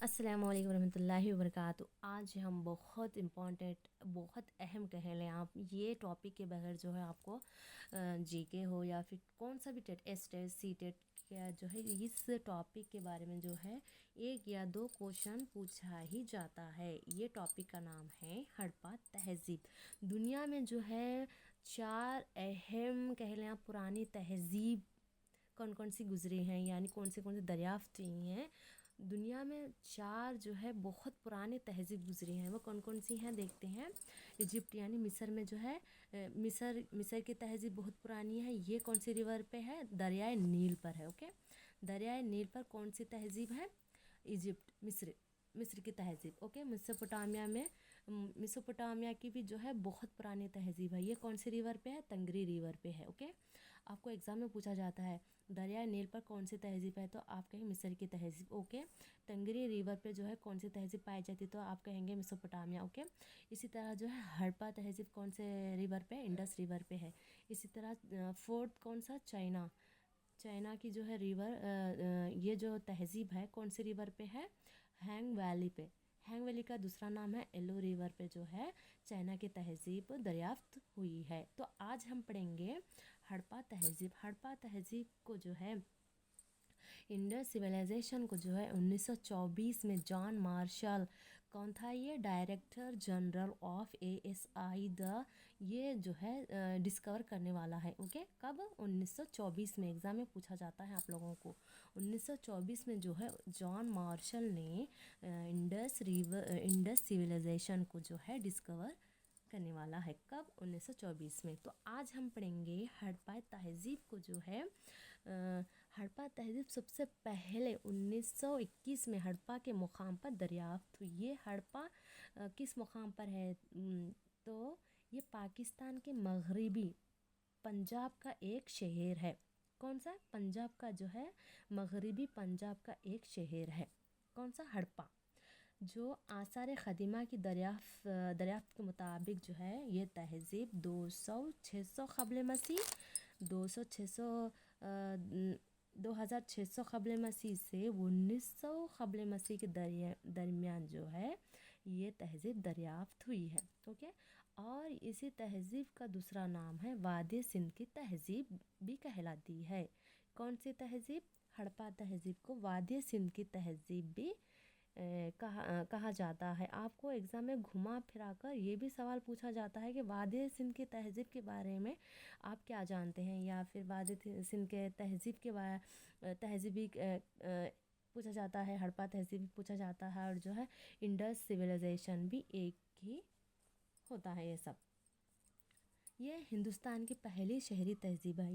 السلام علیکم ورحمۃ اللہ وبرکاتہ۔ آج ہم بہت امپورٹنٹ، بہت اہم کہہ لیں آپ، یہ ٹاپک کے بغیر جو ہے آپ کو جی کے ہو یا پھر کون سا بھی TET, S TET, C TET کیا جو ہے، اس ٹاپک کے بارے میں جو ہے 1 یا 2 کوشچن پوچھا ہی جاتا ہے۔ یہ ٹاپک کا نام ہے ہڑپا تہذیب۔ دنیا میں جو ہے 4 اہم کہہ لیں آپ پرانی تہذیب کون کون سی گزری ہیں، یعنی کون سے دریافت ہوئی ہیں دنیا میں۔ 4 جو ہے بہت پرانی تہذیب گزری ہیں، وہ کون کون سی ہیں دیکھتے ہیں۔ ایجپٹ یعنی مصر میں جو ہے مصر کی تہذیب بہت پرانی ہے۔ یہ کون سی ریور پہ ہے؟ دریائے نیل پر ہے۔ اوکے، دریائے نیل پر کون سی تہذیب ہے؟ ایجپٹ، مصر کی تہذیب۔ اوکے، میسوپوٹامیا کی بھی جو ہے بہت پرانی تہذیب ہے۔ یہ کون سی ریور پہ ہے؟ تنگری ریور پہ ہے۔ اوکے، آپ کو ایگزام میں پوچھا جاتا ہے دریائے نیل پر کون سی تہذیب ہے، تو آپ کہیں مصر کی تہذیب۔ اوکے، تنگری ریور پہ جو ہے کون سی تہذیب پائی جاتی، تو آپ کہیں گے میسوپوٹامیا۔ اوکے، اسی طرح جو ہے ہڑپا تہذیب کون سے ریور پہ؟ انڈس ریور پہ ہے۔ اسی طرح فورتھ کون سا؟ چائنا کی جو ہے ریور، یہ جو تہذیب ہے کون سے ریور پہ ہے؟ ہینگ ویلی پہ۔ ہینگ ویلی کا دوسرا نام ہے ایلو ریور پہ جو ہے چائنا کی تہذیب دریافت ہوئی ہے۔ تو آج ہم پڑھیں گے ہڑپا تہذیب۔ ہڑپا تہذیب کو جو ہے انڈس سویلائزیشن کو جو ہے 1924 میں جان مارشل، کون تھا یہ؟ ڈائریکٹر جنرل آف ASI یہ جو ہے ڈسکور کرنے والا ہے۔ اوکے، کب؟ 1924 میں۔ ایگزام میں پوچھا جاتا ہے آپ لوگوں کو 1924 میں جو ہے جان مارشل نے انڈس سویلائزیشن کو جو ہے ڈسکور کرنے والا ہے۔ کب؟ 1924 میں۔ تو آج ہم پڑھیں گے ہڑپا تہذیب کو جو ہے ہڑپا تہذیب سب سے پہلے 1921 میں ہڑپا کے مقام پر دریافت ہوئی۔ یہ ہڑپا کس مقام پر ہے؟ تو یہ پاکستان کے مغربی پنجاب کا ایک شہر ہے۔ کون سا؟ پنجاب کا جو ہے مغربی پنجاب کا ایک شہر ہے۔ کون سا؟ ہڑپا، جو آثار قدیمہ کی دریافت کے مطابق جو ہے یہ تہذیب 2600 قبل مسیح 2600 قبل مسیح سے 1900 قبل مسیح کے درمیان جو ہے یہ تہذیب دریافت ہوئی ہے۔ اوکے، اور اسی تہذیب کا دوسرا نام ہے وادی سندھ کی تہذیب بھی کہلاتی ہے۔ کون سی تہذیب؟ ہڑپا تہذیب کو وادی سندھ کی تہذیب بھی کہا جاتا ہے۔ آپ کو ایگزام میں گھما پھرا کر یہ بھی سوال پوچھا جاتا ہے کہ وادی سندھ کی تہذیب کے بارے میں آپ کیا جانتے ہیں، یا پھر وادی سندھ کے تہذیب کے تہذیبی پوچھا جاتا ہے، ہڑپا تہذیب پوچھا جاتا ہے، اور جو ہے انڈس سویلائزیشن بھی ایک ہی ہوتا ہے۔ یہ سب یہ ہندوستان کی پہلی شہری تہذیب ہے۔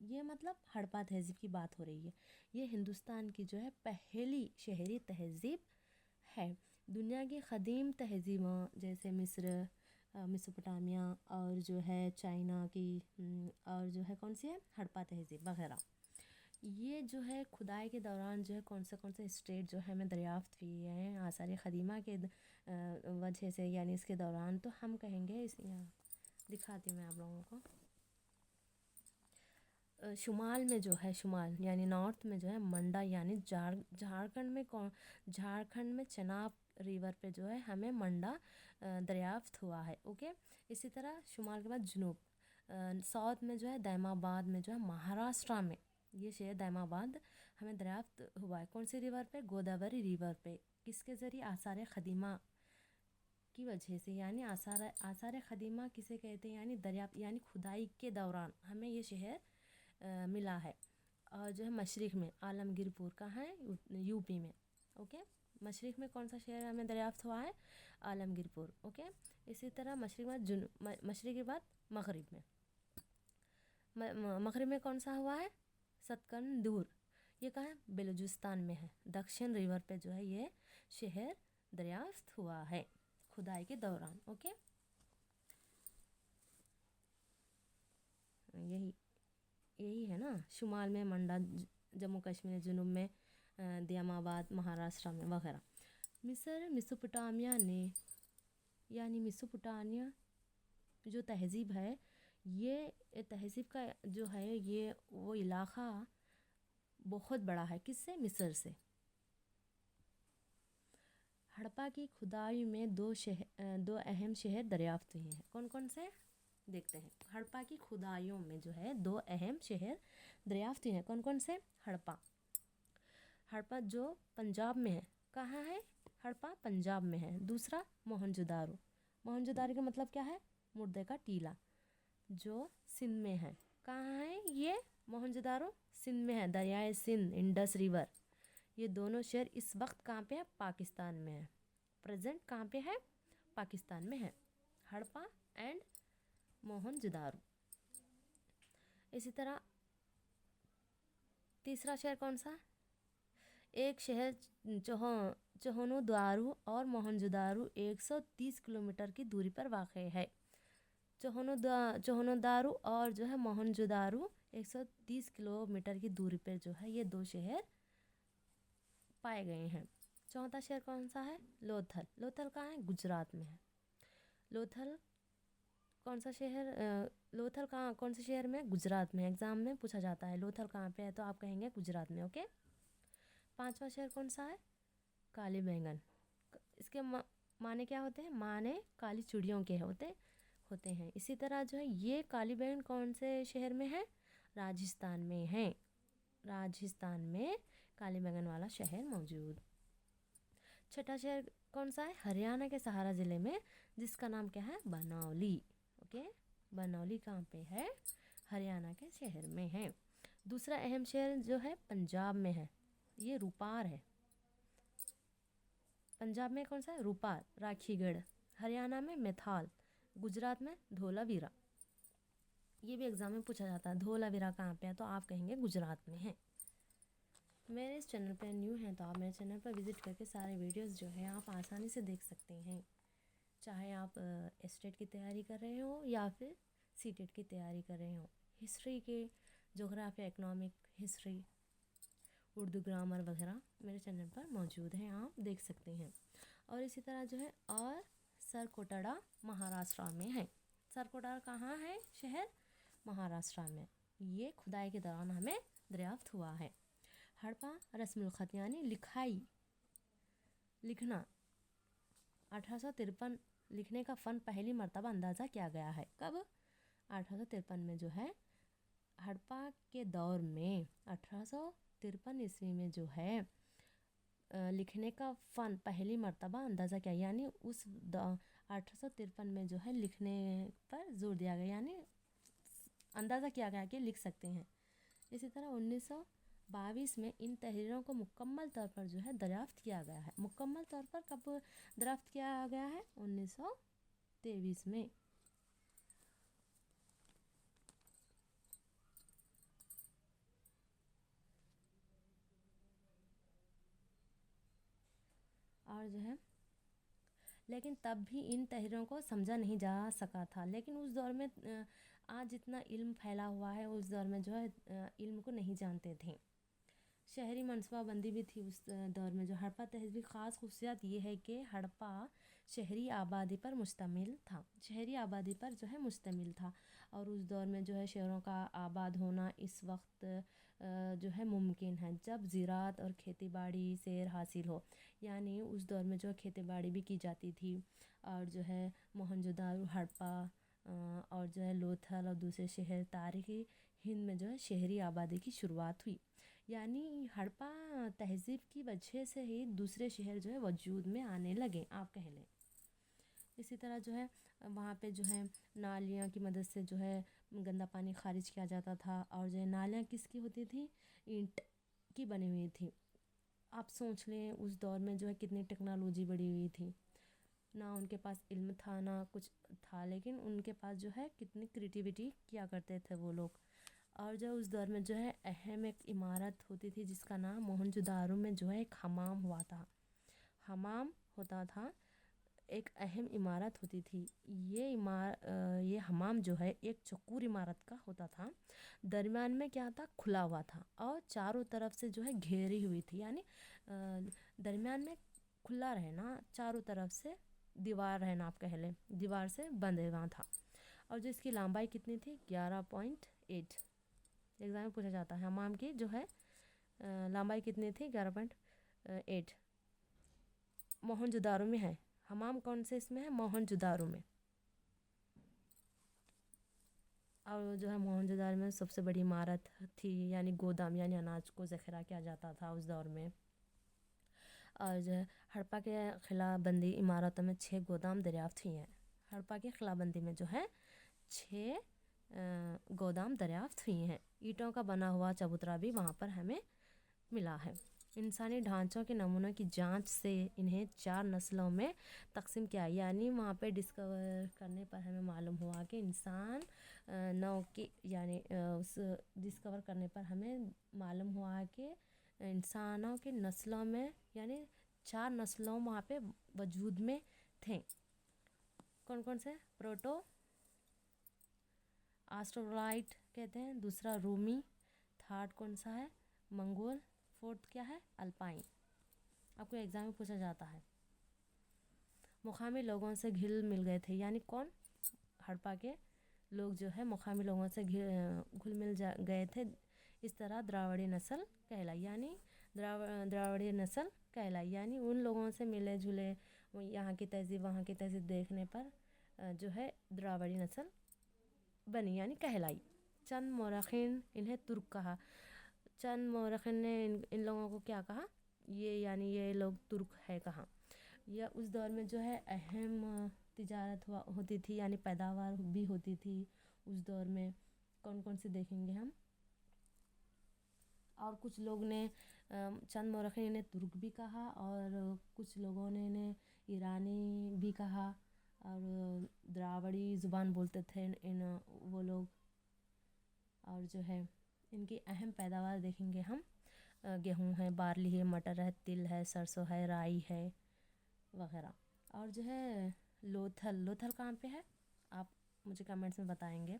یہ مطلب ہڑپا تہذیب کی بات ہو رہی ہے۔ یہ ہندوستان کی جو ہے پہلی شہری تہذیب ہے۔ دنیا کی قدیم تہذیبوں جیسے مصر، میسوپوٹامیا اور جو ہے چائنا کی، اور جو ہے کون سی ہے؟ ہڑپا تہذیب وغیرہ، یہ جو ہے کھدائی کے دوران جو ہے کون سے اسٹیٹ جو ہے ہمیں دریافت ہوئی ہیں آثار قدیمہ کے وجہ سے، یعنی اس کے دوران، تو ہم کہیں گے دکھاتی ہوں میں آپ لوگوں کو۔ شمال میں جو ہے، شمال یعنی نارتھ میں جو ہے منڈا، یعنی جھارکھنڈ میں چناب ریور پہ جو ہے ہمیں منڈا دریافت ہوا ہے۔ اوکے، اسی طرح شمال کے بعد جنوب، ساؤتھ میں جو ہے دیما آباد میں جو ہے مہاراشٹرا میں یہ شہر دیما آباد ہمیں دریافت ہوا ہے۔ کون سی ریور پہ؟ گوداوری ریور پہ۔ کس کے ذریعے؟ آثار قدیمہ کی وجہ سے، یعنی آثار قدیمہ کسے کہتے ہیں؟ یعنی دریافت، یعنی کھدائی کے دوران ہمیں یہ شہر ملا ہے۔ اور جو ہے مشرق میں عالمگیر پور، کہاں ہے؟ UP میں۔ اوکے، مشرق میں کون سا شہر ہمیں دریافت ہوا ہے؟ عالمگیر پور۔ اوکے، اسی طرح مشرق کے بعد مغرب میں، مغرب میں کون سا ہوا ہے؟ ستکن دور، یہ کہاں ہے؟ بلوچستان میں ہے۔ دکشن ریور پہ جو ہے یہ شہر دریافت ہوا ہے کھدائی کے دوران۔ اوکے، یہی ہے نا، شمال میں منڈا جموں کشمیر، جنوب میں دیما آباد مہاراشٹرا میں وغیرہ۔ میسوپوٹامیا نے، یعنی میسوپوٹامیا جو تہذیب ہے، یہ تہذیب کا جو ہے یہ وہ علاقہ بہت بڑا ہے۔ کس سے؟ مصر سے۔ हड़प्पा की खुदाई में दो अहम शहर दरियाफ्त हुए हैं। कौन कौन से देखते हैं। हड़प्पा की खुदाइयों में जो है 2 अहम शहर दरियाफ्त हुए हैं। कौन कौन से। हड़प्पा जो पंजाब में है। कहाँ है हड़प्पा। पंजाब में है। दूसरा मोहनजोदारो। मोहनजोदारो का मतलब क्या है, मुर्दे का टीला, जो सिंध में है। कहाँ है ये मोहनजोदारो। सिंध में है, दरियाए सिंध, इंडस रिवर। ये दोनों शहर इस वक्त कहाँ पे है, पाकिस्तान में है। प्रेजेंट कहाँ पे है, पाकिस्तान में है, हड़प्पा एंड मोहनजोदारो। इसी तरह तीसरा शहर कौन सा। एक शहर चोहनदारो और मोहनजोदारो 130 किलोमीटर की दूरी पर वाक़ है। चोहनदारो और जो है मोहनजोदारो 130 किलोमीटर की दूरी पर जो है ये 2 शहर पाए गए हैं। चौथा शहर कौन सा है, लोथल। लोथल कहाँ है, गुजरात में है। लोथल कौन सा शहर, लोथल कहाँ कौन से शहर में, गुजरात में। एग्जाम में पूछा जाता है लोथल कहाँ पे है, तो आप कहेंगे गुजरात में। ओके। पांचवा शहर कौन सा है, काली बैंगन। इसके माने क्या होते हैं, माने काली चिड़ियों के होते हैं। इसी तरह जो है ये काली बैंगन कौन से शहर में है, राजस्थान में है। राजस्थान में काली बैंगन वाला शहर मौजूद। छठा शहर कौन सा है, हरियाणा के सहारा ज़िले में, जिसका नाम क्या है, बनौली। ओके। बनौली कहाँ पे है, हरियाणा के शहर में है। दूसरा अहम शहर जो है पंजाब में है, ये रूपार है। पंजाब में कौन सा है, रूपार। राखीगढ़। हरियाणा में मैथाल। गुजरात में धोलावीरा। ये भी एग्जाम में पूछा जाता है, धोलावीरा कहाँ पे है, तो आप कहेंगे गुजरात में है। मेरे इस चैनल पर न्यू हैं तो आप मेरे चैनल पर विज़िट करके सारे वीडियोस जो है आप आसानी से देख सकते हैं। चाहे आप स्टेट की तैयारी कर रहे हो या फिर सीटेट की तैयारी कर रहे हो। हिस्ट्री के, geography, economic, history, Urdu grammar वगैरह मेरे चैनल पर मौजूद हैं, आप देख सकते हैं। और इसी तरह जो है और सरकोटड़ा महाराष्ट्र में है। सरकोटड़ा कहाँ है शहर, महाराष्ट्र में। ये खुदाई के दौरान हमें दरियाफ्त हुआ है। हड़प्पा रस्मुल ख़त यानी लिखना 1853 लिखने का फ़न पहली मर्तबा अंदाज़ा किया गया है। कब, 1853 में जो है हड़प्पा के दौर में 1853 ईस्वी में जो है लिखने का फ़न पहली मर्तबा अंदाज़ा किया, यानी उस 1853 में जो है लिखने पर जोर दिया गया, यानी अंदाज़ा किया गया कि लिख सकते हैं। इसी तरह 1922 में इन तहरीरों को मुकम्मल तौर पर जो है दरियाफ्त किया गया है। मुकम्मल तौर पर कब दरियाफ्त किया गया है, 1923 में। और जो है लेकिन तब भी इन तहरीरों को समझा नहीं जा सका था। लेकिन उस दौर में आज जितना इल्म फैला हुआ है, उस दौर में जो है इल्म को नहीं जानते थे। शहरी मनसूबाबंदी भी थी उस दौर में। जो हड़प्पा तहज़ीब की ख़ास खूसियत ये है कि हड़प्पा शहरी आबादी पर मुश्तमिल था। शहरी आबादी पर जो है मुश्तमिल था। और उस दौर में जो है शहरों का आबाद होना इस वक्त जो है मुमकिन है, जब ज़राअत और खेती बाड़ी सैर हासिल हो। यानी उस दौर में जो है खेती बाड़ी भी की जाती थी। और जो है मोहनजोदारो, हड़प्पा और जो है लोथल और दूसरे शहर तारीख़ी हिंद में जो है शहरी आबादी की शुरुआत हुई। यानी हड़प्पा तहज़ीब की वजह से ही दूसरे शहर जो है वजूद में आने लगे, आप कह लें। इसी तरह जो है वहाँ पे जो है नालियाँ की मदद से जो है गंदा पानी खारिज किया जाता था। और जो है नालियाँ किसकी होती थी, ईंट की बनी हुई थी। आप सोच लें उस दौर में जो है कितनी टेक्नोलॉजी बढ़ी हुई थी। ना उनके पास इल्म था ना कुछ था, लेकिन उनके पास जो है कितनी क्रिएटिविटी किया करते थे वो लोग। और जो उस दौर में जो है अहम एक इमारत होती थी जिसका नाम मोहनजोदारो में जो है एक हमाम हुआ था। हमाम होता था, एक अहम इमारत होती थी। ये हमाम जो है एक चौकोर इमारत का होता था। दरमियान में क्या था, खुला हुआ था और चारों तरफ से जो है घेरी हुई थी। यानी दरमियान में खुला रहना, चारों तरफ से दीवार रहना, आप कह लें दीवार से बंधे हुआ था। और जो इसकी लंबाई कितनी थी, 11.8। एग्ज़ाम में पूछा जाता है हमाम की जो है लंबाई कितनी थी, 11.8। मोहनजोदारो में है। हमाम कौन से इसमें है? मोहनजोदारो में। और जो है मोहनजोदारो में सबसे बड़ी इमारत थी, यानी गोदाम, यानी अनाज को ज़ख़ीरा किया जाता था उस दौर में। और जो है हड़प्पा के ख़िलाबंदी इमारतों में 6 गोदाम दरियाफ़्त हुई हैं। हड़प्पा की ख़िलाबंदी में जो है 6 गोदाम दरियाफ़्त हुई हैं। ईंटों का बना हुआ चबूतरा भी वहाँ पर हमें मिला है। इंसानी ढांचों के नमूनों की जांच से इन्हें 4 नस्लों में तकसीम किया, यानी वहाँ पे डिस्कवर करने पर हमें मालूम हुआ कि इंसान नौ की, यानी उस डिस्कवर करने पर हमें मालूम हुआ कि इंसानों की नस्लों में, यानी 4 नस्लों वहाँ पे वजूद में थे। कौन कौन से? प्रोटो ऑस्ट्रोलाइट कहते हैं, दूसरा रूमी, थर्ड कौन सा है? मंगोल, फोर्थ क्या है? अल्पाइन। आपको एग्ज़ाम में पूछा जाता है। मुकामी लोगों से घुल मिल गए थे, यानी कौन? हड़प्पा के लोग जो है मुकामी लोगों से घुल मिल गए थे। इस तरह द्राविड़ी नस्ल कहलाई, यानी द्राविड़ी नस्ल कहलाई, यानी उन लोगों से मिले जुले, यहाँ की तहज़ीब वहाँ की तहज़ीब देखने पर जो है द्राविड़ी नस्ल बनी, यानी कहलाई। चंद मौरख़ीन इन्हें तुर्क कहा। चंद मौरख़ीन ने इन लोगों को क्या कहा? यानी ये लोग तुर्क है कहा। यह उस दौर में जो है अहम तिजारत होती थी, यानी पैदावार भी होती थी उस दौर में। कौन कौन से देखेंगे हम। और कुछ लोग ने चंद मौरख़ीन इन्हें तुर्क भी कहा, और कुछ लोगों ने इन्हें ईरानी भी कहा, और द्राविड़ी ज़ुबान बोलते थे इन वो लोग। और जो है इनकी अहम पैदावार देखेंगे हम। गेहूँ है, बार्ली है, मटर है, तिल है, सरसों है, राई है वगैरह। और जो है लोथल कहाँ पे है? आप मुझे कमेंट्स में बताएंगे।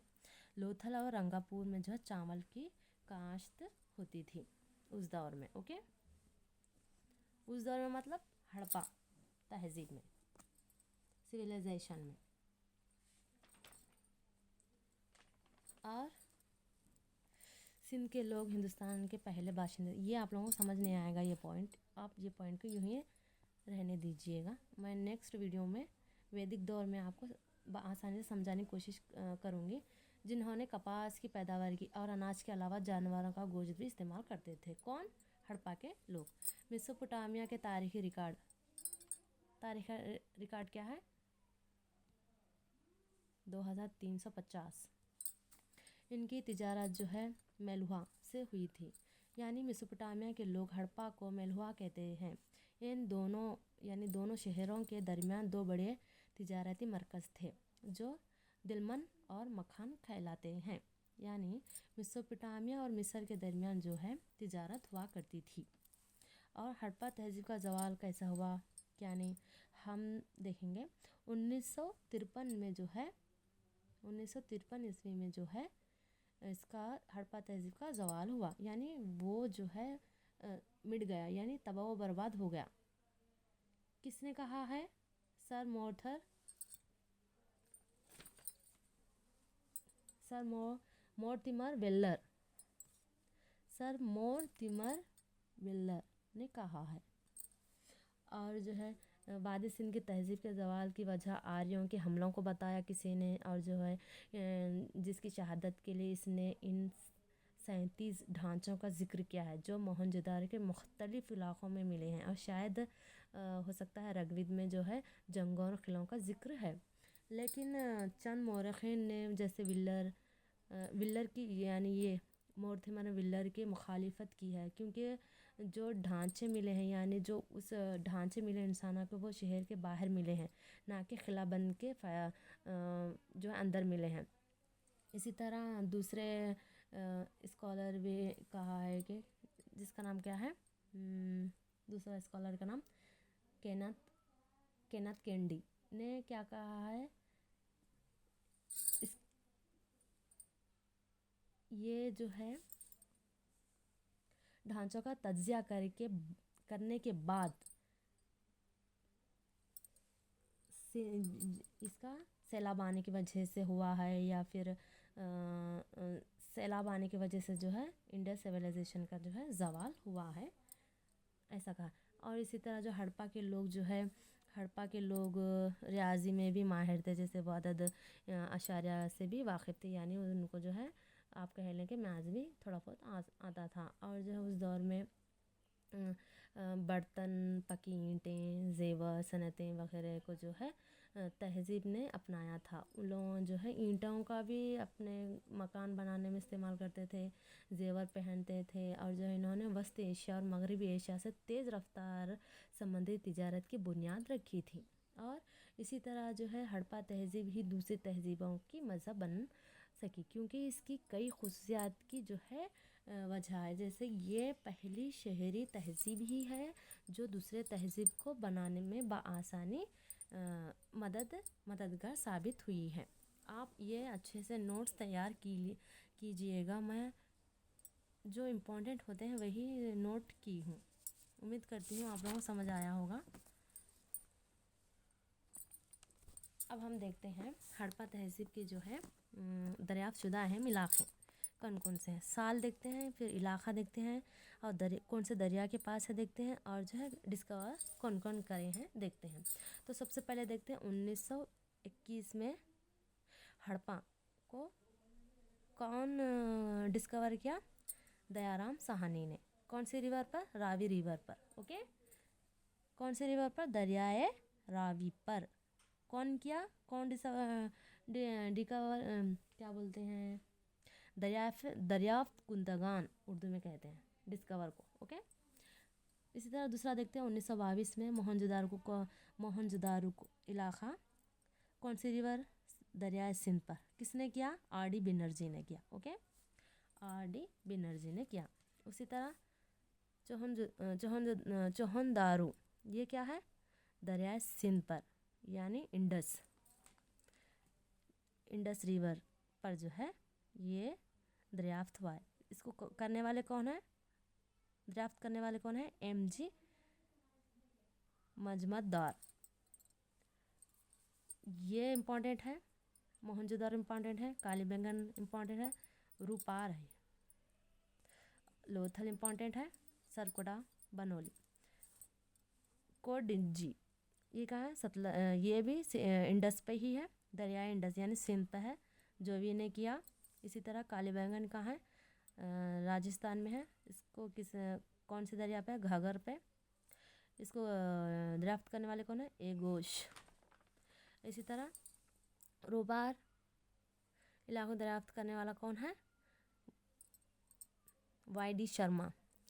लोथल और रंगापुर में जो है चावल की काश्त होती थी उस दौर में। ओके, उस दौर में मतलब हड़प्पा तहज़ीब में, सिविलाइजेशन में। और सिंध के लोग हिंदुस्तान के पहले बाशिंदे। ये आप लोगों को समझ नहीं आएगा ये पॉइंट, आप ये पॉइंट को यूँ ही रहने दीजिएगा। मैं नेक्स्ट वीडियो में वैदिक दौर में आपको आसानी से समझाने की कोशिश करूँगी, जिन्होंने कपास की पैदावार की और अनाज के अलावा जानवरों का गोश्त भी इस्तेमाल करते थे। कौन? हड़प्पा के लोग। मेसोपोटामिया के तारीख़ी रिकॉर्ड क्या है? 2350। इनकी तिजारत जो है मेलुहा से हुई थी, यानी मेसोपोटामिया के लोग हड़प्पा को मेलुहा कहते हैं। इन दोनों, यानी दोनों शहरों के दरमियान 2 बड़े तिजारती मरकज़ थे जो दिलमन और मखान कहलाते हैं। यानी मेसोपोटामिया और मिस्र के दरमियान जो है तिजारत हुआ करती थी। और हड़प्पा तहज़ीब का ज़वाल कैसा हुआ, यानी हम देखेंगे 1953 में जो है 1953 ईस्वी में जो है इसका हड़प्पा तहज़ीब का ज़वाल हुआ, यानी वो जो है मिट गया, यानी तबाह व बर्बाद हो गया। किसने कहा है? Sir Mortimer valour. Sir Mortimer valour ने कहा है। और जो है वादी सिंध की तहज़ीब के ज़वाल की वजह आर्यों के हमलों को बताया किसी ने, और जो है जिसकी शहादत के लिए इसने इन 37 ढांचों का जिक्र किया है जो मोहनजोदारो के मुख्तलिफ़ इलाक़ों में मिले हैं। और शायद हो सकता है ऋग्वेद में जो है जंगों और किलों का जिक्र है। लेकिन चंद मौरख़ीन ने, जैसे विल्लर की, यानी ये मोर्टिमर विल्लर की मुखालिफत की है, क्योंकि जो ढांचे मिले हैं, यानी जो उस ढांचे मिले इंसानों को, वो शहर के बाहर मिले हैं, ना कि ख़िलाबंद के जो अंदर मिले हैं। इसी तरह दूसरे स्कॉलर भी कहा है कि, जिसका नाम क्या है, दूसरा स्कॉलर का नाम केनथ कैंडी ने क्या कहा है, ये जो है ढांचों का तज्ज़िया करने के बाद इसका सैलाब आने की वजह से हुआ है, या फिर सैलाब आने की वजह से जो है इंडस सिविलाइजेशन का जो है ज़वाल हुआ है, ऐसा कहा। اور اسی طرح جو ہڑپا کے لوگ جو ہے، ہڑپا کے لوگ ریاضی میں بھی ماہر تھے، جیسے وہ عدد اشاریہ سے بھی واقف تھے، یعنی ان کو جو ہے آپ کہہ لیں کہ میتھس بھی تھوڑا بہت آتا تھا۔ اور جو ہے اس دور میں برتن، پکی اینٹیں، زیور، صنعتیں وغیرہ کو جو ہے تہذیب نے اپنایا تھا۔ ان لوگوں جو ہے اینٹوں کا بھی اپنے مکان بنانے میں استعمال کرتے تھے، زیور پہنتے تھے، اور جو ہے انہوں نے وسط ایشیا اور مغربی ایشیا سے تیز رفتار سمندری تجارت کی بنیاد رکھی تھی۔ اور اسی طرح جو ہے ہڑپا تہذیب ہی دوسری تہذیبوں کی مذہب بن سکی، کیونکہ اس کی کئی خصوصیات کی جو ہے وجہ ہے، جیسے یہ پہلی شہری تہذیب ہی ہے جو دوسرے تہذیب کو بنانے میں بآسانی مددگار ثابت ہوئی ہے۔ آپ یہ اچھے سے نوٹس تیار کیجئے گا، میں جو امپورٹنٹ ہوتے ہیں وہی نوٹ کی ہوں، امید کرتی ہوں آپ لوگوں کو سمجھ آیا ہوگا۔ اب ہم دیکھتے ہیں ہڑپا تہذیب کے جو ہے دریافت شدہ اہم علاقے کون کون سے ہیں۔ سال دیکھتے ہیں، پھر علاقہ دیکھتے ہیں، اور کون سے دریا کے پاس ہے دیکھتے ہیں، اور جو ہے ڈسکور کون کون کرے ہیں دیکھتے ہیں۔ تو سب سے پہلے دیکھتے ہیں 1921 میں ہڑپا کو کون ڈسکور کیا؟ دیارام سہانی نے۔ کون سی ریور پر؟ راوی ریور پر، اوکے۔ کون سی ریور پر؟ دریائے راوی پر۔ کون کیا؟ کون ڈیکور کیا بولتے ہیں؟ دریافت کنندگان اردو میں کہتے ہیں ڈسکور کو، اوکے۔ اسی طرح دوسرا دیکھتے ہیں 1922 میں موہنجودارو کو علاقہ کون سی ریور؟ دریائے سندھ پر۔ کس نے کیا؟ آر ڈی بنرجی نے کیا، اوکے، آر ڈی بنرجی نے کیا۔ اسی طرح چوہندارو، یہ کیا ہے؟ دریائے سندھ پر، یعنی انڈس ریور پر جو ہے یہ دریافت ہوا ہے۔ اس کو کرنے والے کون ہیں؟ دریافت کرنے والے کون ہیں؟ ایم جی مجمددار، یہ امپورٹنٹ ہے۔ موہنجودارو امپورٹنٹ ہے، کالی بنگن امپورٹنٹ ہے، روپار ہے، لوتھل امپورٹنٹ ہے، سرکوٹا بنولی، کوڈنجی یہ کہاں ہے؟ یہ بھی انڈس پہ ہی ہے، دریائے انڈس یعنی سندھ پہ ہے، جو بھی نے کیا۔ اسی طرح کالی بینگن کہاں ہے؟ راجستھان میں ہے۔ اس کو کون سے دریا پہ؟ گھاگھر پہ۔ اس کو دریافت کرنے والے کون ہیں؟ ایگوش۔ اسی طرح روپار علاقوں دریافت کرنے والا کون ہے؟ Y D Sharma.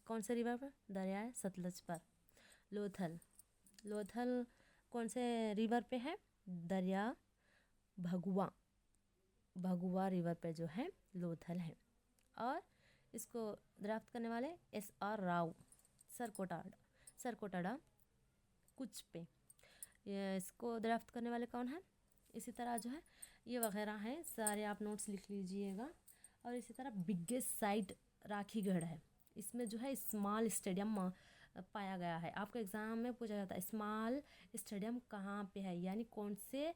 کون سے ریور پر؟ دریائے ستلج پر۔ لوتھل کون سے ریور پہ ہے؟ دریا بھگوا ریور پہ جو ہے لوتھل ہے۔ اور اس کو دریافت کرنے والے ایس آر راؤ، سرکوٹاڈا کچھ پہ، اس کو دریافت کرنے والے کون ہیں؟ اسی طرح جو ہے یہ وغیرہ ہیں، سارے آپ نوٹس لکھ لیجئے گا۔ اور اسی طرح بگیسٹ سائٹ راکھی گڑھ ہے، اس میں جو ہے اسمال اسٹیڈیم پایا گیا ہے۔ آپ کو ایگزام میں پوچھا جاتا ہے اسمال اسٹیڈیم کہاں پہ ہے، یعنی کون سے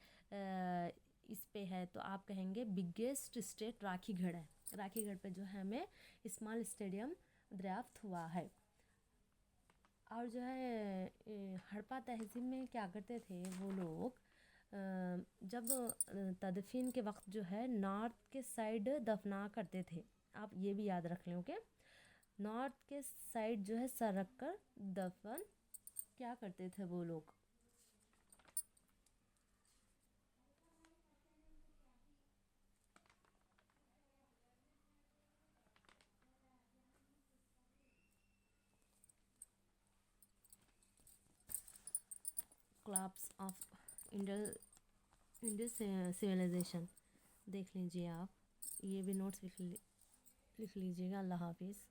اس پہ ہے، تو آپ کہیں گے بگیسٹ اسٹیٹ راکھی گڑھ ہے۔ راکھی گڑھ پہ جو ہے ہمیں اسمال اسٹیڈیم دریافت ہوا ہے۔ اور جو ہے ہڑپا تہذیب میں کیا کرتے تھے وہ لوگ، جب تدفین کے وقت جو ہے نارتھ کے سائڈ دفنا کرتے تھے، آپ یہ بھی یاد رکھ لیں، اوکے۔ نارتھ کے سائڈ جو ہے سر رکھ کر دفن کیا کرتے تھے وہ لوگ۔ کلابس آف انڈس سویلائزیشن دیکھ لیجئے آپ، یہ بھی نوٹس لکھ لیجئے گا۔ اللہ حافظ۔